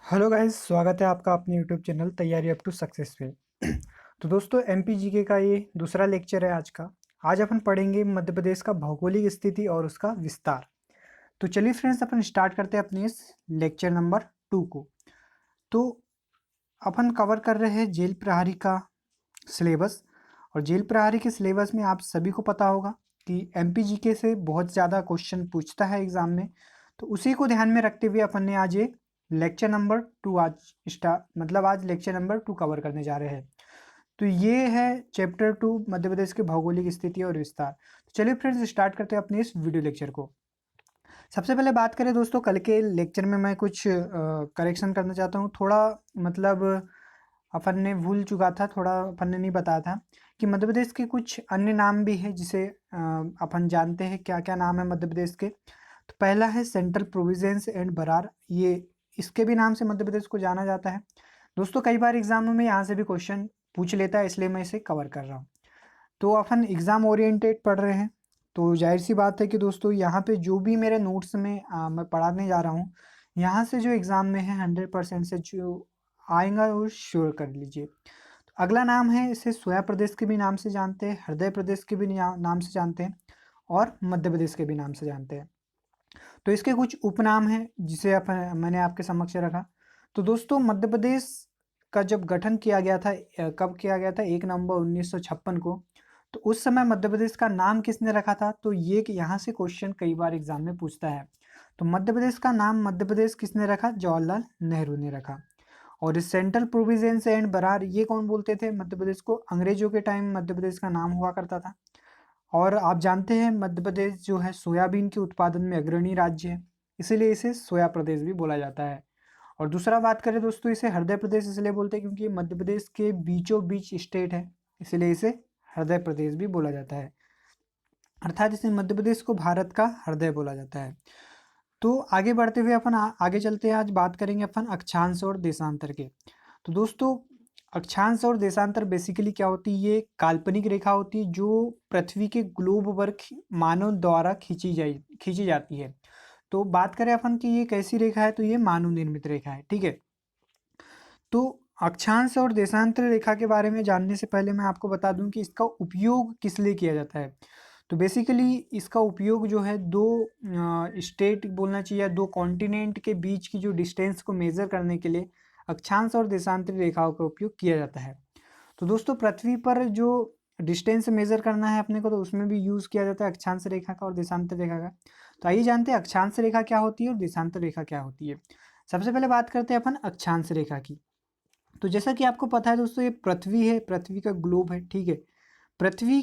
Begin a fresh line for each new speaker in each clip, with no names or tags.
Hello guys, स्वागत है आपका अपने यूट्यूब चैनल तैयारी अप टू सक्सेस पे। तो दोस्तों एमपीजीके का ये दूसरा लेक्चर है आज का। आज अपन पढ़ेंगे मध्य प्रदेश का भौगोलिक स्थिति और उसका विस्तार। तो चलिए फ्रेंड्स, अपन स्टार्ट करते हैं अपने इस लेक्चर नंबर 2 को। तो अपन कवर कर रहे हैं जेल प्रहरी का सिलेबस। और जेल प्रहरी के सिलेबस में आप सभी को पता होगा कि एमपीजीके से बहुत ज़्यादा क्वेश्चन पूछता है एग्जाम में। तो उसी को ध्यान में रखते हुए अपन ने आज ये लेक्चर नंबर 2 आज लेक्चर नंबर 2 कवर करने जा रहे हैं। तो ये है चैप्टर 2 मध्य प्रदेश के भौगोलिक स्थिति और विस्तार। तो चलिए फ्रेंड्स, स्टार्ट करते हैं अपने इस वीडियो लेक्चर को। सबसे पहले बात करें दोस्तों, कल के लेक्चर में मैं कुछ करेक्शन करना चाहता हूँ। थोड़ा मतलब अपन ने भूल चुका था, थोड़ा अपन ने नहीं बताया था कि मध्य प्रदेश के कुछ अन्य नाम भी हैं जिसे अपन जानते हैं। क्या क्या नाम है मध्य प्रदेश के? तो पहला है सेंट्रल प्रोविंस एंड बरार। ये इसके भी नाम से मध्य प्रदेश को जाना जाता है। दोस्तों कई बार एग्जामों में यहाँ से भी क्वेश्चन पूछ लेता है, इसलिए मैं इसे कवर कर रहा हूँ। तो अपन एग्ज़ाम ओरिएंटेड पढ़ रहे हैं, तो जाहिर सी बात है कि दोस्तों यहाँ पे जो भी मेरे नोट्स में मैं पढ़ाने जा रहा हूँ, यहाँ से जो एग्ज़ाम में है 100% से जो आएगा वो श्योर कर लीजिए। तो अगला नाम है, इसे सोया प्रदेश के भी नाम से जानते हैं, हृदय प्रदेश के भी नाम से जानते हैं और मध्य प्रदेश के भी नाम से जानते हैं। तो इसके कुछ उपनाम हैं जिसे मैंने आपके समक्ष रखा। तो दोस्तों मध्य प्रदेश का जब गठन किया गया था, कब किया गया था? 1 नवंबर 1956 को। तो उस समय मध्य प्रदेश का नाम किसने रखा था? तो ये कि यहाँ से क्वेश्चन कई बार एग्जाम में पूछता है। तो मध्य प्रदेश का नाम मध्य प्रदेश किसने रखा? जवाहरलाल नेहरू ने रखा। और इस सेंट्रल प्रोविंस एंड बरार, ये कौन बोलते थे मध्य प्रदेश को? अंग्रेजों के टाइम मध्य प्रदेश का नाम हुआ करता था। और आप जानते हैं मध्य प्रदेश जो है सोयाबीन के उत्पादन में अग्रणी राज्य है, इसीलिए इसे सोया प्रदेश भी बोला जाता है। और दूसरा बात करें दोस्तों, इसे हृदय प्रदेश इसलिए बोलते हैं क्योंकि ये मध्य प्रदेश के बीचों बीच स्टेट है, इसलिए इसे हृदय प्रदेश भी बोला जाता है। अर्थात इसे मध्य प्रदेश को भारत का हृदय बोला जाता है। तो आगे बढ़ते हुए अपन आगे चलते हैं। आज बात करेंगे अपन अक्षांश और देशांतर के। तो दोस्तों अक्षांश और देशांतर बेसिकली क्या होती है? ये काल्पनिक रेखा होती है जो पृथ्वी के ग्लोब पर मानव द्वारा खींची जाती है। तो बात करें अपन कि ये कैसी रेखा है, तो ये मानव निर्मित रेखा है, ठीक है। तो अक्षांश और देशांतर रेखा के बारे में जानने से पहले मैं आपको बता दूं कि इसका उपयोग किस लिए किया जाता है। तो बेसिकली इसका उपयोग जो है दो स्टेट बोलना चाहिए, दो कॉन्टिनेंट के बीच की जो डिस्टेंस को मेजर करने के लिए अक्षांश और देशांतर रेखाओं का उपयोग किया जाता है। तो दोस्तों पृथ्वी पर जो डिस्टेंस मेजर करना है अपने को, तो उसमें भी यूज़ किया जाता है अक्षांश रेखा का और देशांतर रेखा का। तो आइए जानते हैं अक्षांश रेखा क्या होती है और देशांतर रेखा क्या होती है। सबसे पहले बात करते हैं अपन अक्षांश रेखा की। तो जैसा कि आपको पता है दोस्तों, ये पृथ्वी है, पृथ्वी का ग्लोब है, ठीक है। पृथ्वी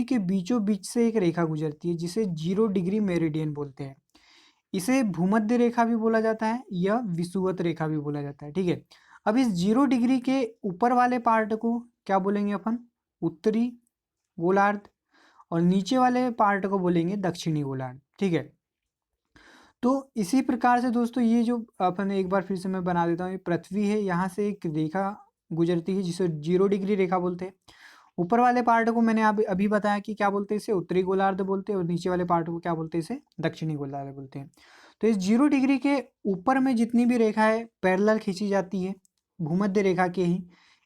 के बीचों बीच से एक रेखा गुजरती है जिसे 0 डिग्री मेरिडियन बोलते हैं। इसे भूमध्य रेखा भी बोला जाता है या विषुवत रेखा भी बोला जाता है, ठीक है। अब इस 0 डिग्री के ऊपर वाले पार्ट को क्या बोलेंगे अपन? उत्तरी गोलार्ध। और नीचे वाले पार्ट को बोलेंगे दक्षिणी गोलार्ध, ठीक है। तो इसी प्रकार से दोस्तों ये जो अपन एक बार फिर से मैं बना देता हूँ, ये पृथ्वी है, यहाँ से एक रेखा गुजरती है जिसे 0 डिग्री रेखा बोलते हैं। ऊपर वाले पार्ट को मैंने अभी बताया कि क्या बोलते हैं, इसे उत्तरी गोलार्ध बोलते हैं, और नीचे वाले पार्ट को क्या बोलते हैं? इसे दक्षिणी गोलार्ध बोलते हैं। तो इस 0 डिग्री के ऊपर में जितनी भी रेखा है पैरेलल खींची जाती है भूमध्य रेखा के ही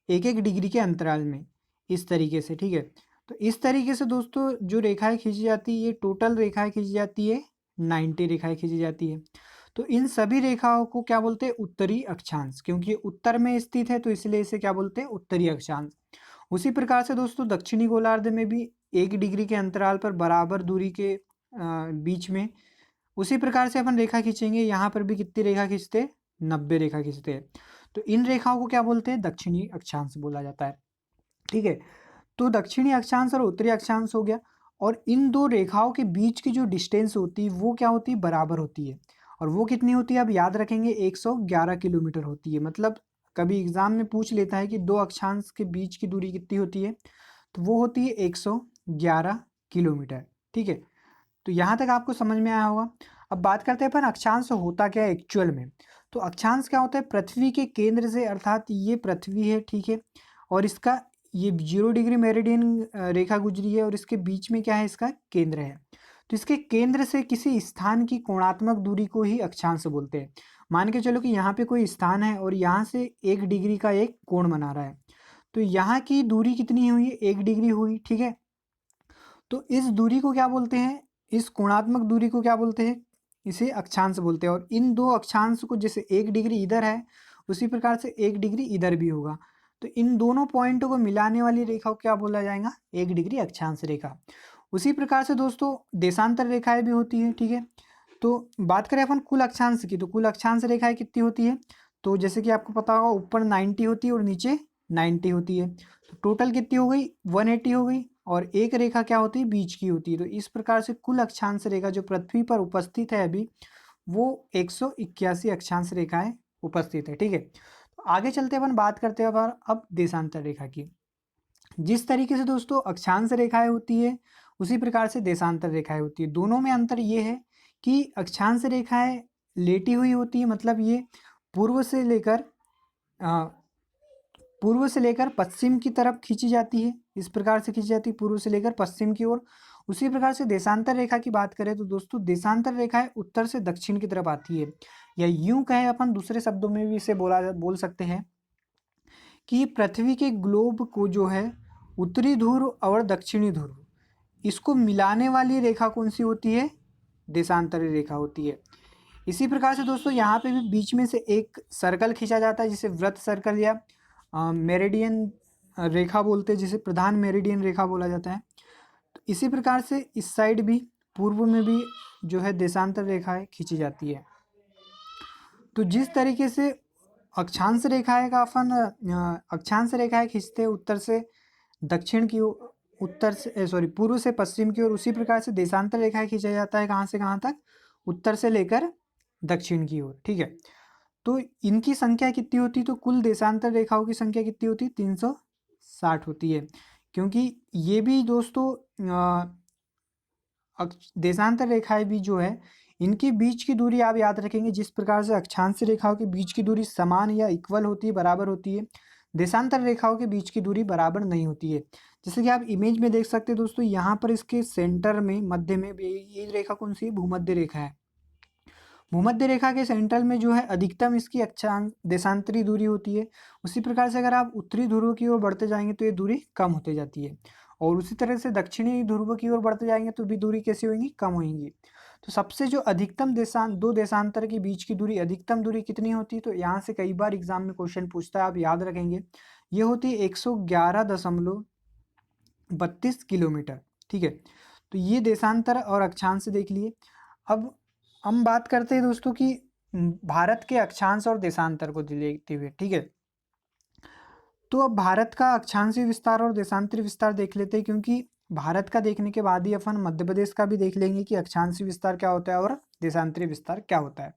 1-1 डिग्री के अंतराल में, इस तरीके से, ठीक है। तो इस तरीके से दोस्तों जो रेखाएं खींची जाती है, ये टोटल रेखाएं खींची जाती है 90 रेखाएं खींची जाती है। तो इन सभी रेखाओं को क्या बोलते हैं? उत्तरी अक्षांश, क्योंकि उत्तर में स्थित है तो इसलिए इसे क्या बोलते हैं? उत्तरी अक्षांश। उसी प्रकार से दोस्तों दक्षिणी गोलार्ध में भी 1 डिग्री के अंतराल पर बराबर दूरी के बीच में उसी प्रकार से अपन रेखा खींचेंगे। यहाँ पर भी कितनी रेखा खींचते हैं? 90 रेखा खींचते हैं। तो इन रेखाओं को क्या बोलते हैं? दक्षिणी अक्षांश बोला जाता है, ठीक है। तो दक्षिणी अक्षांश और उत्तरी अक्षांश हो गया। और इन दो रेखाओं के बीच की जो डिस्टेंस होती है वो क्या होती है? बराबर होती है। और वो कितनी होती है? अब याद रखेंगे, 111 किलोमीटर होती है। मतलब कभी एग्जाम में पूछ लेता है कि दो अक्षांश के बीच की दूरी कितनी होती है, तो वो होती है 111 किलोमीटर, ठीक है। तो यहाँ तक आपको समझ में आया होगा। अब बात करते हैं अपन अक्षांश होता क्या है एक्चुअल में। तो अक्षांश क्या होता है? पृथ्वी के केंद्र से, अर्थात ये पृथ्वी है, ठीक है, और इसका ये 0 डिग्री मेरिडियन रेखा गुजरी है और इसके बीच में क्या है? इसका केंद्र है। तो इसके केंद्र से किसी स्थान की कोणात्मक दूरी को ही अक्षांश बोलते हैं। मान के चलो कि यहाँ पे कोई स्थान है और यहाँ से 1 डिग्री का एक कोण बना रहा है, तो यहाँ की दूरी कितनी हुई? 1 डिग्री हुई, ठीक है। तो इस दूरी को क्या बोलते हैं? इस कोणात्मक दूरी को क्या बोलते हैं? इसे अक्षांश बोलते हैं। और इन दो अक्षांश को, जैसे 1 डिग्री इधर है उसी प्रकार से 1 डिग्री इधर भी होगा, तो इन दोनों पॉइंटों को मिलाने वाली रेखा को क्या बोला जाएगा? 1 डिग्री अक्षांश रेखा। उसी प्रकार से दोस्तों देशांतर रेखाएं भी होती है, ठीक है। तो बात करें अपन कुल अक्षांश की, तो कुल अक्षांश रेखाएं कितनी होती है? तो जैसे कि आपको पता होगा ऊपर 90 होती है और नीचे 90 होती है, तो टोटल कितनी हो गई? 180 हो गई। और एक रेखा क्या होती है? बीच की होती है। तो इस प्रकार से कुल अक्षांश रेखा जो पृथ्वी पर उपस्थित है अभी, वो 181 अक्षांश रेखाएं उपस्थित है, ठीक है। तो आगे चलते अपन बात करते हैं अब देशांतर रेखा की। जिस तरीके से दोस्तों अक्षांश रेखाएं होती है उसी प्रकार से देशांतर रेखाएं होती है। दोनों में अंतर ये है कि अक्षांश रेखाएं लेटी हुई होती है, मतलब ये पूर्व से लेकर पश्चिम की तरफ खींची जाती है, इस प्रकार से खींची जाती है पूर्व से लेकर पश्चिम की ओर। उसी प्रकार से देशांतर रेखा की बात करें तो दोस्तों देशांतर रेखाएं उत्तर से दक्षिण की तरफ आती है, या यूं कहें अपन दूसरे शब्दों में भी इसे बोल सकते हैं कि पृथ्वी के ग्लोब को जो है उत्तरी ध्रुव और दक्षिणी ध्रुव, इसको मिलाने वाली रेखा कौन सी होती है? देशांतरी रेखा होती है। इसी प्रकार से दोस्तों यहाँ पे भी बीच में से एक सर्कल खींचा जाता है जिसे वृत्त सर्कल या मेरिडियन रेखा बोलते हैं, जिसे प्रधान मेरिडियन रेखा बोला जाता है। तो इसी प्रकार से इस साइड भी पूर्व में भी जो है देशांतर रेखाएं खींची जाती है। तो जिस तरीके से अक्षांश रेखाएं का अपन अक्षांश रेखाएं खींचते हैं उत्तर से दक्षिण की ओर, पूर्व से पश्चिम की ओर, उसी प्रकार से देशांतर रेखाएं खींचा जाता है कहाँ से कहाँ तक? उत्तर से लेकर दक्षिण की ओर, ठीक है। तो इनकी संख्या कितनी होती? तो कुल देशांतर रेखाओं की संख्या कितनी होती? 360 होती है। क्योंकि ये भी दोस्तों देशांतर रेखाएं भी जो है इनके बीच की दूरी आप याद रखेंगे, जिस प्रकार से अक्षांश रेखाओं के बीच की दूरी समान या इक्वल होती है, बराबर होती है, देशांतर रेखाओं के बीच की दूरी बराबर नहीं होती है। जैसे कि आप इमेज में देख सकते हैं दोस्तों, यहाँ पर इसके सेंटर में मध्य में ये रेखा कौन सी है? भूमध्य रेखा है। भूमध्य रेखा के सेंटर में जो है अधिकतम इसकी अक्षांश देशांतरी दूरी होती है। उसी प्रकार से अगर आप उत्तरी ध्रुव की ओर बढ़ते जाएंगे तो ये दूरी कम होती जाती है, और उसी तरह से दक्षिणी ध्रुव की ओर बढ़ते जाएंगे तो भी दूरी कैसी होगी? कम होगी। तो सबसे जो अधिकतम दो देशांतर के बीच की दूरी, अधिकतम दूरी कितनी होती है? तो यहाँ से कई बार एग्जाम में क्वेश्चन पूछता है, आप याद रखेंगे, ये होती है 111.32 किलोमीटर, ठीक है। तो ये देशांतर और अक्षांश देख लिए। अब हम बात करते हैं दोस्तों कि भारत के अक्षांश और देशांतर को देखते हुए, ठीक है। तो अब भारत का अक्षांशीय विस्तार और देशांतरी विस्तार देख लेते हैं, क्योंकि भारत का देखने के बाद ही अपन मध्य प्रदेश का भी देख लेंगे कि अक्षांशीय विस्तार क्या होता है और देशांतरी विस्तार क्या होता है।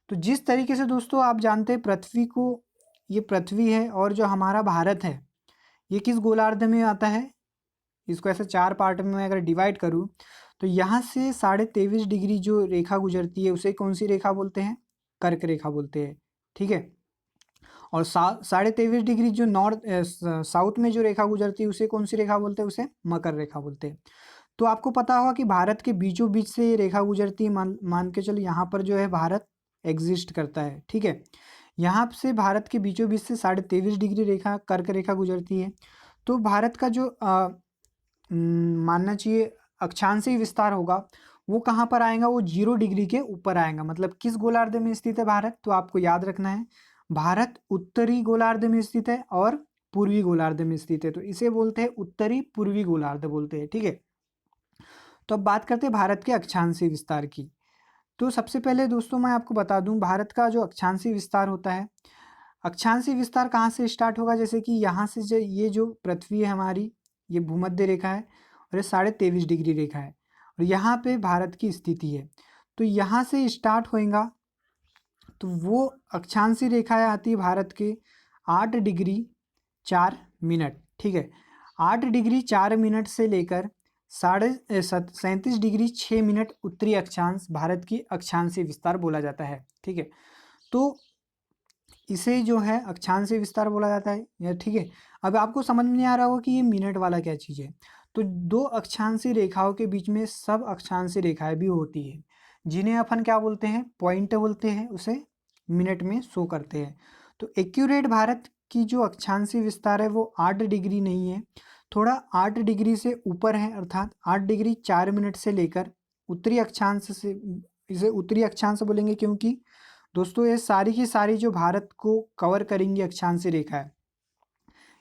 तो जिस तरीके से दोस्तों आप जानते हैं पृथ्वी को, ये पृथ्वी है और जो हमारा भारत है ये किस गोलार्ध में आता है? इसको ऐसे 4 पार्ट में मैं अगर डिवाइड करूँ तो यहाँ से 23.5 डिग्री जो रेखा गुजरती है उसे कौन सी रेखा बोलते हैं? कर्क रेखा बोलते हैं, ठीक है। और 23.5 डिग्री जो साउथ में जो रेखा गुजरती है उसे कौन सी रेखा बोलते हैं? उसे मकर रेखा बोलते हैं। तो आपको पता होगा कि भारत के बीचों बीच से ये रेखा गुजरती है, मान के चलो यहाँ पर जो है भारत एग्जिस्ट करता है, ठीक है। यहाँ से भारत के बीचों बीच से 23.5 डिग्री रेखा कर्क रेखा गुजरती है। तो भारत का जो मानना चाहिए अक्षांशीय विस्तार होगा वो कहाँ पर आएगा? वो 0 डिग्री के ऊपर आएगा। मतलब किस गोलार्ध में स्थित है भारत? तो आपको याद रखना है भारत उत्तरी गोलार्ध में स्थित है और पूर्वी गोलार्ध में स्थित है, तो इसे बोलते हैं उत्तरी पूर्वी गोलार्ध बोलते हैं, ठीक है। तो अब बात करते हैं भारत के अक्षांशीय विस्तार की। तो सबसे पहले दोस्तों मैं आपको बता दूं भारत का जो अक्षांशीय विस्तार होता है, अक्षांशीय विस्तार कहाँ से स्टार्ट होगा? जैसे कि यहाँ से ये जो पृथ्वी है हमारी, ये भूमध्य रेखा है और ये 23.5 डिग्री रेखा है और यहाँ पे भारत की स्थिति है। तो यहाँ से स्टार्ट होएगा तो वो अक्षांशीय रेखाएं आती है भारत के 8 डिग्री 4 मिनट, ठीक है। 8 डिग्री 4 मिनट से लेकर 37 डिग्री 6 मिनट उत्तरी अक्षांश भारत की अक्षांशीय विस्तार बोला जाता है, ठीक है। तो इसे जो है अक्षांशीय विस्तार बोला जाता है, ठीक है। अब आपको समझ में नहीं आ रहा होगा कि ये मिनट वाला क्या चीज़ है। तो दो अक्षांशीय रेखाओं के बीच में सब अक्षांशीय रेखाएं भी होती है, जिन्हें अपन क्या बोलते हैं? पॉइंट बोलते हैं, उसे मिनट में शो करते हैं। तो एक्यूरेट भारत की जो अक्षांशीय विस्तार है वो 8 डिग्री नहीं है, थोड़ा 8 डिग्री से ऊपर है, अर्थात 8 डिग्री 4 मिनट से लेकर उत्तरी अक्षांश से, इसे उत्तरी अक्षांश बोलेंगे क्योंकि दोस्तों ये सारी की सारी जो भारत को कवर करेंगी अक्षांशीय रेखा है,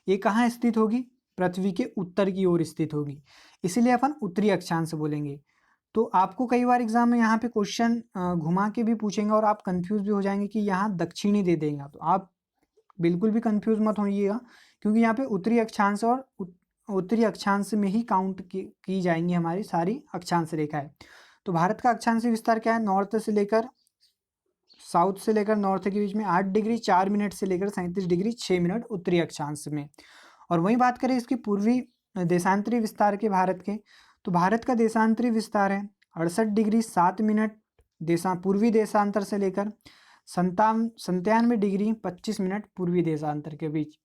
ये कहाँ स्थित होगी? पृथ्वी के उत्तर की ओर स्थित होगी, इसीलिए अपन उत्तरी अक्षांश बोलेंगे। तो आपको कई बार एग्जाम में यहाँ पे क्वेश्चन घुमा के भी पूछेंगे और आप कंफ्यूज भी हो जाएंगे कि यहाँ दक्षिणी दे देगा, तो आप बिल्कुल भी कंफ्यूज मत होइएगा, क्योंकि यहाँ पे उत्तरी अक्षांश और उत्तरी अक्षांश में ही काउंट की जाएंगी हमारी सारी अक्षांश रेखाएं। तो भारत का अक्षांशीय विस्तार क्या है? नॉर्थ से लेकर साउथ से लेकर नॉर्थ के बीच में 8 डिग्री 4 मिनट से लेकर 37 डिग्री 6 मिनट उत्तरी अक्षांश में। और वहीं बात करें इसकी पूर्वी देशांतरी विस्तार के भारत के, तो भारत का देशांतरी विस्तार है 68 डिग्री 7 मिनट पूर्वी देशांतर से लेकर 97 डिग्री 25 मिनट पूर्वी देशांतर के बीच।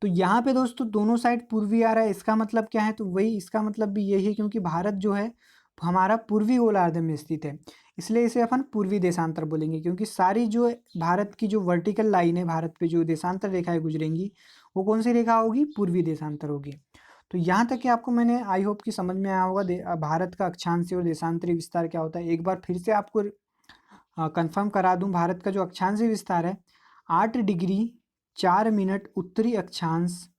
तो यहाँ पे दोस्तों दोनों साइड पूर्वी आ रहा है, इसका मतलब क्या है? तो वही इसका मतलब भी यही है, क्योंकि भारत जो है हमारा पूर्वी गोलार्ध में स्थित है, इसलिए इसे अपन पूर्वी देशांतर बोलेंगे, क्योंकि सारी जो भारत की जो वर्टिकल लाइन है, भारत पे जो देशांतर रेखाएं गुजरेंगी वो कौन सी रेखा होगी? पूर्वी देशांतर होगी। तो यहाँ तक कि आपको मैंने आई होप कि समझ में आया होगा भारत का अक्षांशीय और देशांतरी विस्तार क्या होता है। एक बार फिर से आपको कंफर्म करा दूं, भारत का जो अक्षांशीय विस्तार है 8 डिग्री 4 मिनट उत्तरी अक्षांश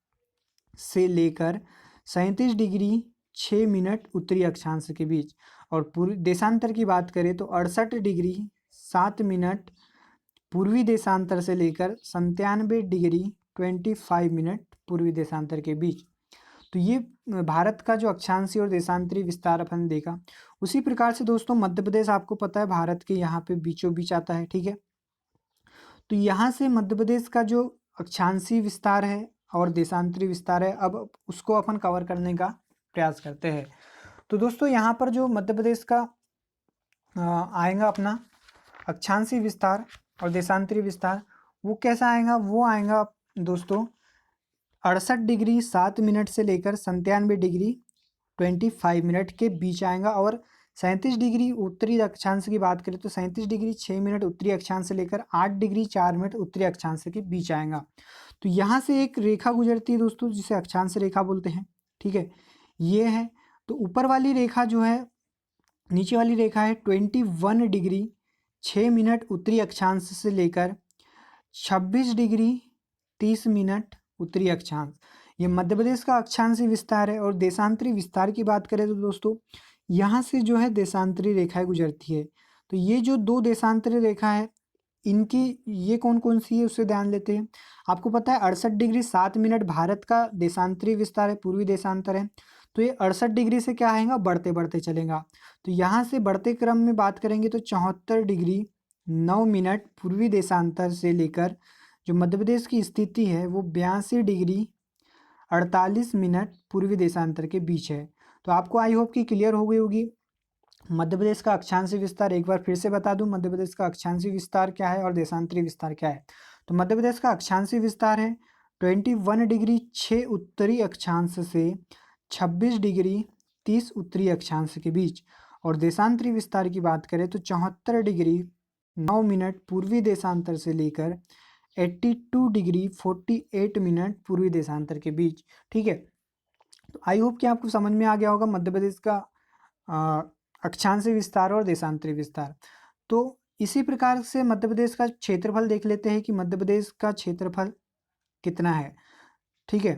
से लेकर 37 डिग्री 6 मिनट उत्तरी अक्षांश के बीच, और पूर्वी देशांतर की बात करें तो 68 डिग्री 7 मिनट पूर्वी देशांतर से लेकर 97 डिग्री 25 मिनट पूर्वी देशांतर के बीच। तो ये भारत का जो अक्षांशीय और देशांतरी विस्तार अपन देखा। उसी प्रकार से दोस्तों मध्य प्रदेश आपको पता है भारत के यहाँ पे बीचों बीच आता है, ठीक है। तो यहाँ से मध्य प्रदेश का जो अक्षांशीय विस्तार है और देशांतरी विस्तार है, अब उसको अपन कवर करने का प्रयास करते हैं। तो दोस्तों यहाँ पर जो मध्य प्रदेश का आएगा अपना अक्षांशीय विस्तार और देशांतरी विस्तार, वो कैसा आएगा? वो आएगा दोस्तों 68 डिग्री 7 मिनट से लेकर 97 डिग्री 25 मिनट के बीच आएगा। और 37 डिग्री उत्तरी अक्षांश की बात करें तो 37 डिग्री 6 मिनट उत्तरी अक्षांश से लेकर 8 डिग्री 4 मिनट उत्तरी अक्षांश के बीच आएगा। तो यहाँ से एक रेखा गुजरती है दोस्तों, जिसे अक्षांश रेखा बोलते हैं, ठीक है, ये है। तो ऊपर वाली रेखा जो है, नीचे वाली रेखा है 21 डिग्री 6 मिनट उत्तरी अक्षांश से लेकर 26 डिग्री 30 मिनट उत्तरी अक्षांश। ये मध्य प्रदेश का अक्षांशीय विस्तार है। और देशांतरी विस्तार की बात करें तो दोस्तों यहाँ से जो है देशांतरी रेखाएं गुजरती है। तो ये जो दो देशांतरी रेखा है, इनकी ये कौन कौन सी है उससे ध्यान लेते हैं। आपको पता है 68 डिग्री 7 मिनट भारत का देशांतरी विस्तार है, पूर्वी देशांतर है। तो ये 68 डिग्री से क्या आएगा? बढ़ते बढ़ते चलेगा। तो यहाँ से बढ़ते क्रम में बात करेंगे तो 74 डिग्री 9 मिनट पूर्वी देशांतर से लेकर जो मध्य प्रदेश की स्थिति है वो 82 डिग्री 48 मिनट पूर्वी देशांतर के बीच है। तो आपको आई होप कि क्लियर हो गई होगी मध्य प्रदेश का अक्षांशीय विस्तार। एक बार फिर से बता दूं मध्य प्रदेश का अक्षांशीय विस्तार क्या है और देशांतरी विस्तार क्या है। तो मध्य प्रदेश का अक्षांशीय विस्तार है 21 डिग्री 6 उत्तरी अक्षांश से 26 डिग्री 30 उत्तरी अक्षांश के बीच। और देशांतरी विस्तार की बात करें तो 74 डिग्री 9 मिनट पूर्वी देशांतर से लेकर 82 डिग्री 48 मिनट पूर्वी देशांतर के बीच, ठीक है। तो आई होप कि आपको समझ में आ गया होगा मध्य प्रदेश का अक्षांशीय विस्तार और देशांतरी विस्तार। तो इसी प्रकार से मध्य प्रदेश का क्षेत्रफल देख लेते हैं कि मध्य प्रदेश का क्षेत्रफल कितना है, ठीक है।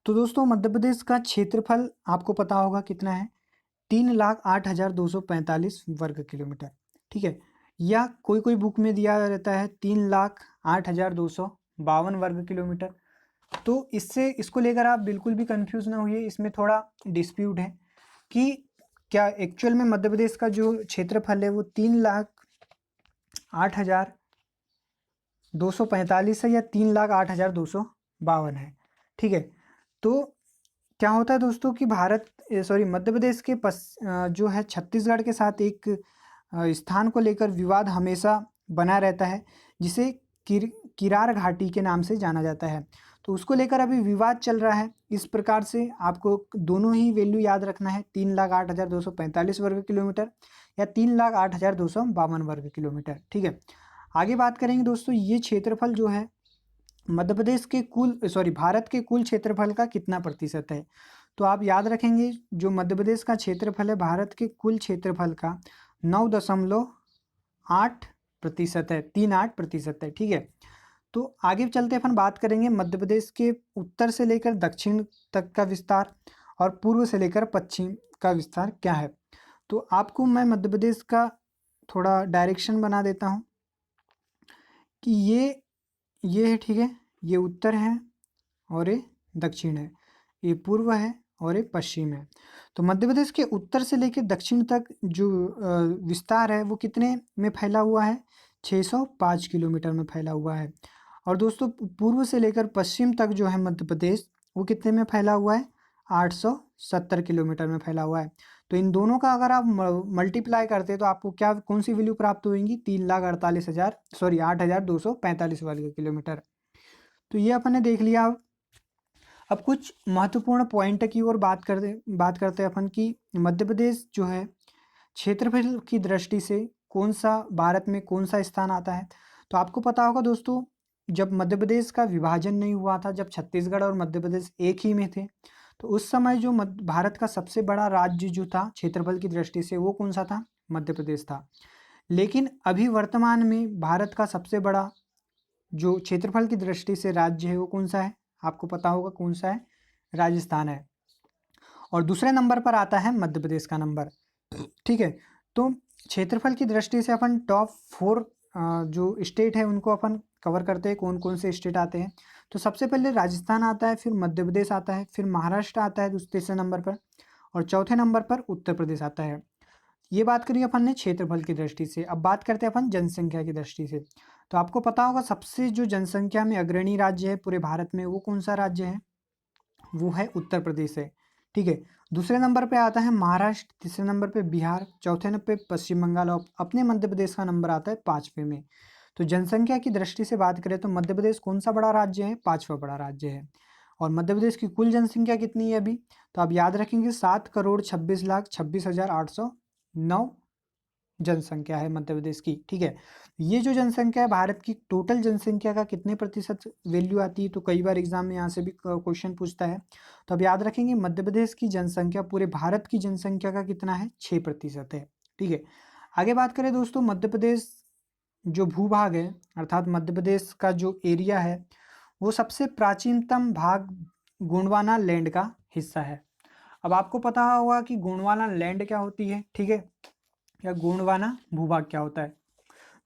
तो दोस्तों मध्य प्रदेश का क्षेत्रफल आपको पता होगा कितना है? 3,08,245 वर्ग किलोमीटर, ठीक है। या कोई कोई बुक में दिया रहता है 3,08,252 वर्ग किलोमीटर। तो इसको लेकर आप बिल्कुल भी कंफ्यूज ना होइए, इसमें थोड़ा डिस्प्यूट है कि क्या एक्चुअल में मध्य प्रदेश का जो क्षेत्रफल है वो 3,08,245 है या 3,08,252 है, ठीक है। तो क्या होता है दोस्तों कि मध्य प्रदेश के जो है छत्तीसगढ़ के साथ एक स्थान को लेकर विवाद हमेशा बना रहता है, जिसे किरार घाटी के नाम से जाना जाता है। तो उसको लेकर अभी विवाद चल रहा है। इस प्रकार से आपको दोनों ही वैल्यू याद रखना है, 3,08,245 वर्ग किलोमीटर या 3,08,252 वर्ग किलोमीटर। ठीक है, आगे बात करेंगे दोस्तों, ये क्षेत्रफल जो है मध्य प्रदेश के भारत के कुल क्षेत्रफल का कितना प्रतिशत है। तो आप याद रखेंगे जो मध्य प्रदेश का क्षेत्रफल है भारत के कुल क्षेत्रफल का 9.8% है, 38% है। ठीक है, तो आगे चलते अपन बात करेंगे मध्य प्रदेश के उत्तर से लेकर दक्षिण तक का विस्तार और पूर्व से लेकर पश्चिम का विस्तार क्या है। तो आपको मैं मध्य प्रदेश का थोड़ा डायरेक्शन बना देता हूँ कि ये है, ठीक है, ये उत्तर है और ये दक्षिण है, ये पूर्व है और ये पश्चिम है। तो मध्य प्रदेश के उत्तर से लेकर दक्षिण तक जो विस्तार है वो कितने में फैला हुआ है, 605 किलोमीटर में फैला हुआ है। और दोस्तों पूर्व से लेकर पश्चिम तक जो है मध्य प्रदेश वो कितने में फैला हुआ है, 870 किलोमीटर में फैला हुआ है। तो इन दोनों का अगर आप मल्टीप्लाई करते हैं तो आपको क्या कौन सी वैल्यू प्राप्त होगी, 8,245 वर्ग किलोमीटर। तो ये अपन ने देख लिया। अब कुछ महत्वपूर्ण पॉइंट की ओर बात करते हैं अपन कि मध्य प्रदेश जो है क्षेत्रफल की दृष्टि से कौन सा भारत में कौन सा स्थान आता है। तो आपको पता होगा दोस्तों, जब मध्य प्रदेश का विभाजन नहीं हुआ था, जब छत्तीसगढ़ और मध्य प्रदेश एक ही में थे, तो उस समय जो भारत का सबसे बड़ा राज्य जो था क्षेत्रफल की दृष्टि से वो कौन सा था, मध्य प्रदेश था। लेकिन अभी वर्तमान में भारत का सबसे बड़ा जो क्षेत्रफल की दृष्टि से राज्य है वो कौन सा है, आपको पता होगा कौन सा है, राजस्थान है। और दूसरे नंबर पर आता है मध्य प्रदेश का नंबर। ठीक है, तो क्षेत्रफल की दृष्टि से अपन टॉप 4 जो स्टेट है उनको अपन कवर करते हैं, कौन कौन से स्टेट आते हैं। तो सबसे पहले राजस्थान आता है, फिर मध्य प्रदेश आता है, फिर महाराष्ट्र आता है तीसरे नंबर पर, और चौथे नंबर पर उत्तर प्रदेश आता है। ये बात करिए अपन ने क्षेत्रफल की दृष्टि से। अब बात करते हैं अपन जनसंख्या की दृष्टि से। तो आपको पता होगा सबसे जो जनसंख्या में अग्रणी राज्य है पूरे भारत में वो कौन सा राज्य है, वो है उत्तर प्रदेश है। ठीक है, दूसरे नंबर पे आता है महाराष्ट्र, तीसरे नंबर पे बिहार, चौथे नंबर पे पश्चिम बंगाल और अपने मध्य प्रदेश का नंबर आता है 5वें में। तो जनसंख्या की दृष्टि से बात करें तो मध्य प्रदेश कौन सा बड़ा राज्य है, 5वां बड़ा राज्य है। और मध्य प्रदेश की कुल जनसंख्या कितनी है अभी, तो आप याद रखेंगे 7,26,26,809 जनसंख्या है मध्य प्रदेश की। ठीक है, ये जो जनसंख्या है भारत की टोटल जनसंख्या का कितने प्रतिशत वैल्यू आती है, तो कई बार एग्जाम में यहाँ से भी क्वेश्चन पूछता है। तो अब याद रखेंगे मध्य प्रदेश की जनसंख्या पूरे भारत की जनसंख्या का कितना है, 6% है। ठीक है, आगे बात करें दोस्तों, मध्य प्रदेश जो भूभाग है अर्थात मध्य प्रदेश का जो एरिया है वो सबसे प्राचीनतम भाग गोंडवाना लैंड का हिस्सा है। अब आपको पता होगा कि गोंडवाना लैंड क्या होती है, ठीक है, या गोंडवाना भूभाग क्या होता है।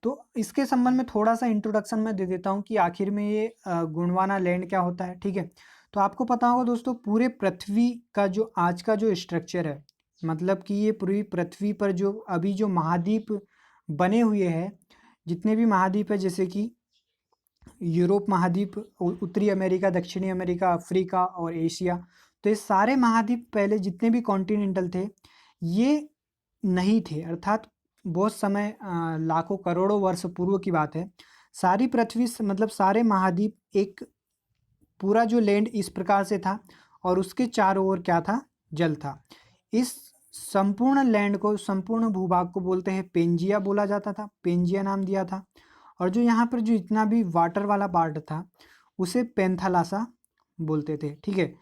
तो इसके संबंध में थोड़ा सा इंट्रोडक्शन मैं दे देता हूँ कि आखिर में ये गोंडवाना लैंड क्या होता है। ठीक है, तो आपको पता होगा दोस्तों पूरे पृथ्वी का जो आज का जो स्ट्रक्चर है, मतलब कि ये पूरी पृथ्वी पर जो अभी जो महाद्वीप बने हुए हैं, जितने भी महाद्वीप है जैसे कि यूरोप महाद्वीप, उत्तरी अमेरिका, दक्षिणी अमेरिका, अफ्रीका और एशिया, तो ये सारे महाद्वीप पहले जितने भी कॉन्टिनेंटल थे ये नहीं थे, अर्थात बहुत समय लाखों करोड़ों वर्ष पूर्व की बात है। सारी पृथ्वी मतलब सारे महाद्वीप एक पूरा जो लैंड इस प्रकार से था और उसके चारों ओर क्या था, जल था। इस संपूर्ण लैंड को, संपूर्ण भूभाग को बोलते हैं पेंजिया, बोला जाता था, पेंजिया नाम दिया था। और जो यहाँ पर जो इतना भी वाटर वाला पार्ट था उसे पेंथालासा बोलते थे। ठीक है,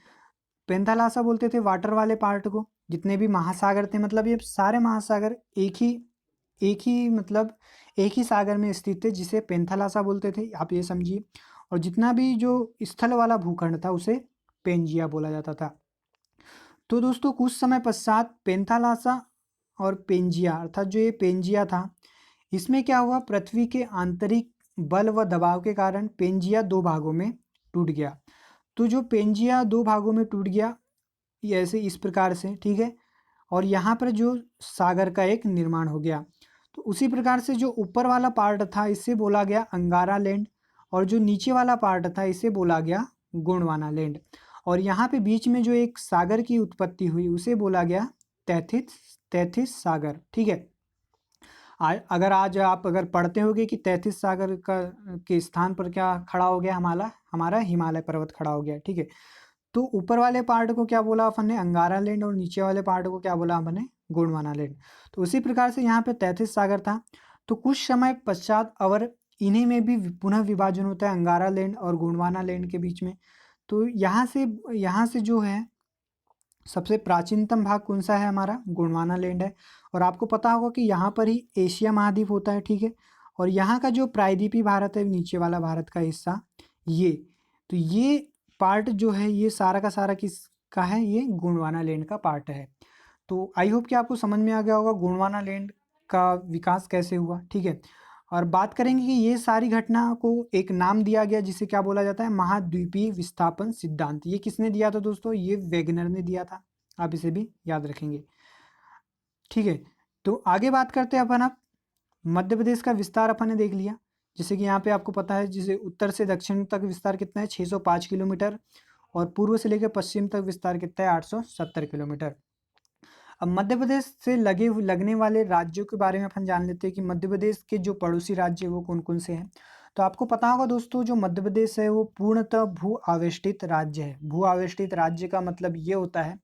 पेंथालासा बोलते थे वाटर वाले पार्ट को। जितने भी महासागर थे, मतलब ये सारे महासागर एक ही मतलब एक ही सागर में स्थित थे जिसे पेंथालासा बोलते थे, आप ये समझिए। और जितना भी जो स्थल वाला भूखंड था उसे पेंजिया बोला जाता था। तो दोस्तों कुछ समय पश्चात पेंथालासा और पेंजिया, अर्थात जो ये पेंजिया था, इसमें क्या हुआ, पृथ्वी के आंतरिक बल व दबाव के कारण पेंजिया 2 भागों में टूट गया। तो जो पेंजिया 2 भागों में टूट गया, ये ऐसे इस प्रकार से, ठीक है, और यहाँ पर जो सागर का एक निर्माण हो गया। तो उसी प्रकार से जो ऊपर वाला पार्ट था इसे बोला गया अंगारा लैंड, और जो नीचे वाला पार्ट था इसे बोला गया गोंडवाना लैंड। और यहाँ पे बीच में जो एक सागर की उत्पत्ति हुई उसे बोला गया तैथिस सागर। ठीक है, अगर आज आप अगर पढ़ते होगे कि तैथिस सागर का के स्थान पर क्या खड़ा हो गया, हमारा हिमालय पर्वत खड़ा हो गया। ठीक है, तो ऊपर वाले पार्ट को क्या बोला अपन ने, अंगारा लैंड, और नीचे वाले पार्ट को क्या बोला अपन ने, गोंडवाना लैंड। तो उसी प्रकार से यहाँ पे 33 सागर था। तो कुछ समय पश्चात और इन्हीं में भी पुनः विभाजन होता है अंगारा लैंड और गोंडवाना लैंड के बीच में। तो यहाँ से जो है सबसे प्राचीनतम भाग कौन सा है, हमारा गोंडवाना लैंड है। और आपको पता होगा कि यहाँ पर ही एशिया महाद्वीप होता है, ठीक है। और यहाँ का जो प्रायद्वीपीय भारत है, नीचे वाला भारत का हिस्सा, ये तो ये पार्ट जो है ये सारा का सारा किसका है, ये गोंडवाना लैंड का पार्ट है। तो आई होप कि आपको समझ में आ गया होगा गोंडवाना लैंड का विकास कैसे हुआ, ठीक है। और बात करेंगे कि ये सारी घटना को एक नाम दिया गया जिसे क्या बोला जाता है, महाद्वीपीय विस्थापन सिद्धांत। ये किसने दिया था दोस्तों, ये वेगनर ने दिया था। आप इसे भी याद रखेंगे, ठीक है। तो आगे बात करते हैं अपन। अब मध्य प्रदेश का विस्तार अपन ने देख लिया, जैसे कि यहाँ पे आपको पता है, जिसे उत्तर से दक्षिण तक विस्तार कितना है 605 किलोमीटर, और पूर्व से लेकर पश्चिम तक विस्तार कितना है 870 किलोमीटर। अब मध्य प्रदेश से लगने वाले राज्यों के बारे में अपन जान लेते हैं कि मध्य प्रदेश के जो पड़ोसी राज्य है वो कौन कौन से हैं। तो आपको पता होगा दोस्तों, जो मध्य प्रदेश है वो पूर्णतः भू आवेष्टित राज्य है। भू आवेष्टित राज्य का मतलब ये होता है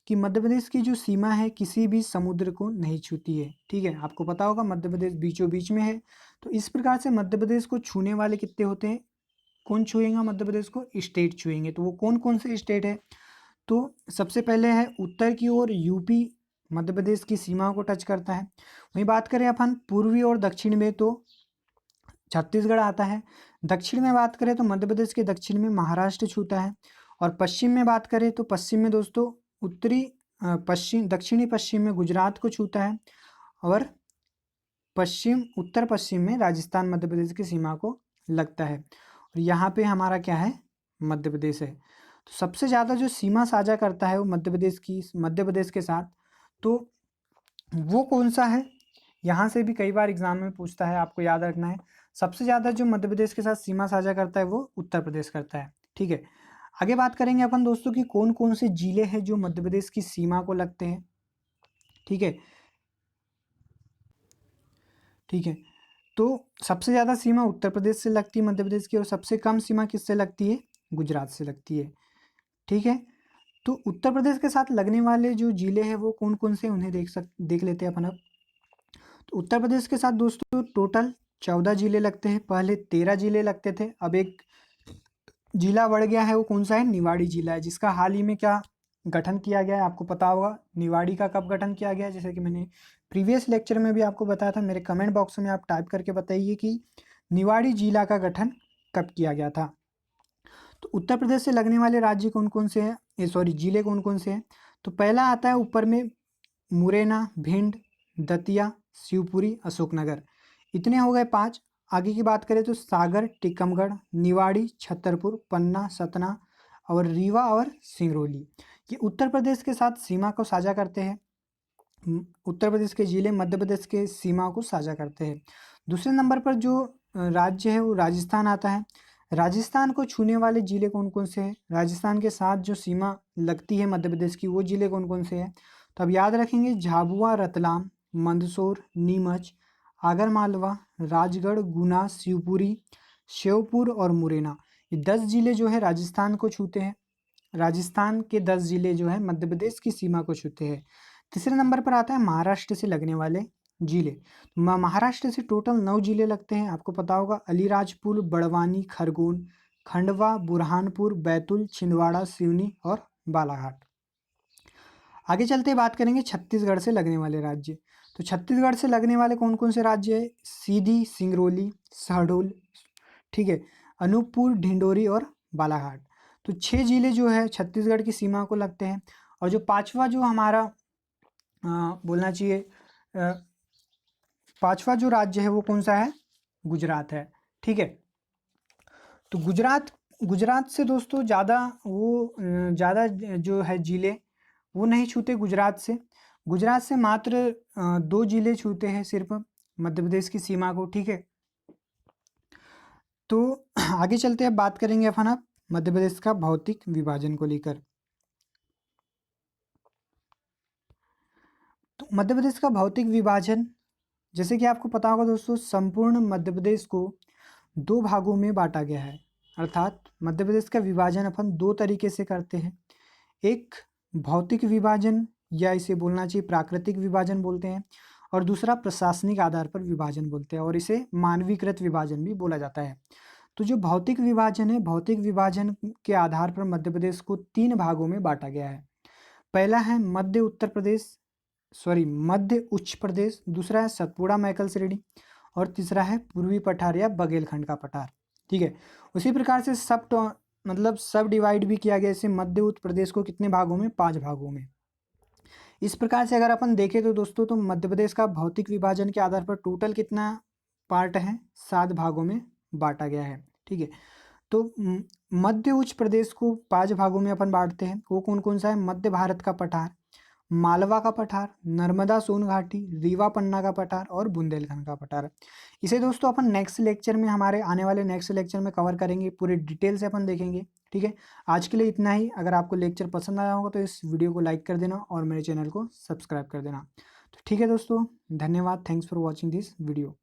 कि मध्य प्रदेश की जो सीमा है किसी भी समुद्र को नहीं छूती है, ठीक है। आपको पता होगा मध्य प्रदेश बीचों बीच में है। तो इस प्रकार से मध्य प्रदेश को छूने वाले कितने होते हैं, कौन छुएगा मध्य प्रदेश को, स्टेट छुएंगे। तो वो कौन कौन से स्टेट है, तो सबसे पहले है उत्तर की ओर यूपी मध्य प्रदेश की सीमाओं को टच करता है। वहीं बात करें अपन पूर्वी और दक्षिण में, तो छत्तीसगढ़ आता है। दक्षिण में बात करें तो मध्य प्रदेश के दक्षिण में महाराष्ट्र छूता है। और पश्चिम में बात करें तो पश्चिम में दोस्तों दक्षिणी पश्चिम में गुजरात को छूता है। और उत्तर पश्चिम में राजस्थान मध्य प्रदेश की सीमा को लगता है। और यहाँ पे हमारा क्या है, मध्य प्रदेश है। तो सबसे ज़्यादा जो सीमा साझा करता है वो मध्य प्रदेश के साथ, तो वो कौन सा है, यहाँ से भी कई बार एग्जाम में पूछता है, आपको याद रखना है। सबसे ज़्यादा जो मध्य प्रदेश के साथ सीमा साझा करता है वो उत्तर प्रदेश करता है, ठीक है। आगे बात करेंगे अपन दोस्तों कि कौन कौन से जिले हैं जो मध्य प्रदेश की सीमा को लगते हैं, ठीक है। ठीक है, तो सबसे ज़्यादा सीमा उत्तर प्रदेश से लगती है मध्य प्रदेश की, और सबसे कम सीमा किससे लगती है, गुजरात से लगती है, ठीक है। तो उत्तर प्रदेश के साथ लगने वाले जो जिले हैं वो कौन कौन से, उन्हें देख लेते हैं अपन अब। तो उत्तर प्रदेश के साथ दोस्तों टोटल 14 जिले लगते हैं। पहले 13 जिले लगते थे, अब एक जिला बढ़ गया है, वो कौन सा है, निवाड़ी जिला है, जिसका हाल ही में क्या गठन किया गया है, आपको पता होगा। निवाड़ी का कब गठन किया गया है, जैसे कि मैंने प्रीवियस लेक्चर में भी आपको बताया था। मेरे कमेंट बॉक्स में आप टाइप करके बताइए कि निवाड़ी जिला का गठन कब किया गया था। तो उत्तर प्रदेश से लगने वाले राज्य कौन कौन से हैं, जिले कौन कौन से हैं। तो पहला आता है ऊपर में मुरैना, भिंड, दतिया, शिवपुरी, अशोकनगर। इतने हो गए 5। आगे की बात करें तो सागर, टीकमगढ़, निवाड़ी, छतरपुर, पन्ना, सतना और रीवा और सिंगरौली, ये उत्तर प्रदेश के साथ सीमा को साझा करते हैं। उत्तर प्रदेश के जिले मध्य प्रदेश के सीमा को साझा करते हैं। दूसरे नंबर पर जो राज्य है वो राजस्थान आता है। राजस्थान को छूने वाले जिले कौन कौन से हैं, राजस्थान के साथ जो सीमा लगती है मध्य प्रदेश की, वो जिले कौन कौन से हैं। तो अब याद रखेंगे, झाबुआ, रतलाम, मंदसौर, नीमच, आगरमालवा, राजगढ़, गुना, शिवपुरी, श्योपुर और मुरैना, ये 10 जिले जो है राजस्थान को छूते हैं। राजस्थान के 10 जिले जो है मध्य प्रदेश की सीमा को छूते हैं। तीसरे नंबर पर आता है महाराष्ट्र से लगने वाले जिले। महाराष्ट्र से टोटल 9 जिले लगते हैं, आपको पता होगा। अलीराजपुर, बड़वानी, खरगोन, खंडवा, बुरहानपुर, बैतूल, छिंदवाड़ा, सिवनी और बालाघाट। आगे चलते बात करेंगे छत्तीसगढ़ से लगने वाले राज्य। तो छत्तीसगढ़ से लगने वाले कौन कौन से राज्य है, सीधी, सिंगरौली, शहडोल, ठीक है, अनूपपुर, ढिंडोरी और बालाघाट। तो 6 जिले जो है छत्तीसगढ़ की सीमा को लगते हैं। और जो पांचवा जो हमारा बोलना चाहिए, पांचवा जो राज्य है वो कौन सा है, गुजरात है, ठीक है। तो गुजरात से दोस्तों ज़्यादा जो है जिले वो नहीं छूते गुजरात से। गुजरात से मात्र 2 जिले छूते हैं सिर्फ मध्य प्रदेश की सीमा को, ठीक है। तो आगे चलते हैं, बात करेंगे अपन अब मध्य प्रदेश का भौतिक विभाजन को लेकर। तो मध्य प्रदेश का भौतिक विभाजन, जैसे कि आपको पता होगा दोस्तों, संपूर्ण मध्य प्रदेश को 2 भागों में बांटा गया है। अर्थात मध्य प्रदेश का विभाजन अपन 2 तरीके से करते हैं। एक भौतिक विभाजन या इसे बोलना चाहिए प्राकृतिक विभाजन बोलते हैं, और दूसरा प्रशासनिक आधार पर विभाजन बोलते हैं, और इसे मानवीकृत विभाजन भी बोला जाता है। तो जो भौतिक विभाजन है, भौतिक विभाजन के आधार पर मध्य प्रदेश को 3 भागों में बांटा गया है। पहला है मध्य उच्च प्रदेश, दूसरा है सतपुड़ा मैकल श्रेणी, और तीसरा है पूर्वी पठार या बघेलखंड का पठार। ठीक है, उसी प्रकार से सब डिवाइड भी किया गया। इसे मध्य उत्तर प्रदेश को कितने भागों में, 5 भागों में। इस प्रकार से अगर अपन देखें तो दोस्तों, तो मध्य प्रदेश का भौतिक विभाजन के आधार पर टोटल कितना पार्ट है, 7 भागों में बांटा गया है। ठीक है, तो मध्य उच्च प्रदेश को 5 भागों में अपन बांटते हैं। वो कौन कौन सा है, मध्य भारत का पठार, मालवा का पठार, नर्मदा सोन घाटी, रीवा पन्ना का पठार और बुंदेलखंड का पठार। इसे दोस्तों अपन नेक्स्ट लेक्चर में, हमारे आने वाले नेक्स्ट लेक्चर में कवर करेंगे, पूरे डिटेल से अपन देखेंगे। ठीक है, आज के लिए इतना ही। अगर आपको लेक्चर पसंद आया होगा तो इस वीडियो को लाइक कर देना और मेरे चैनल को सब्सक्राइब कर देना। तो ठीक है दोस्तों, धन्यवाद। Thanks for watching this video.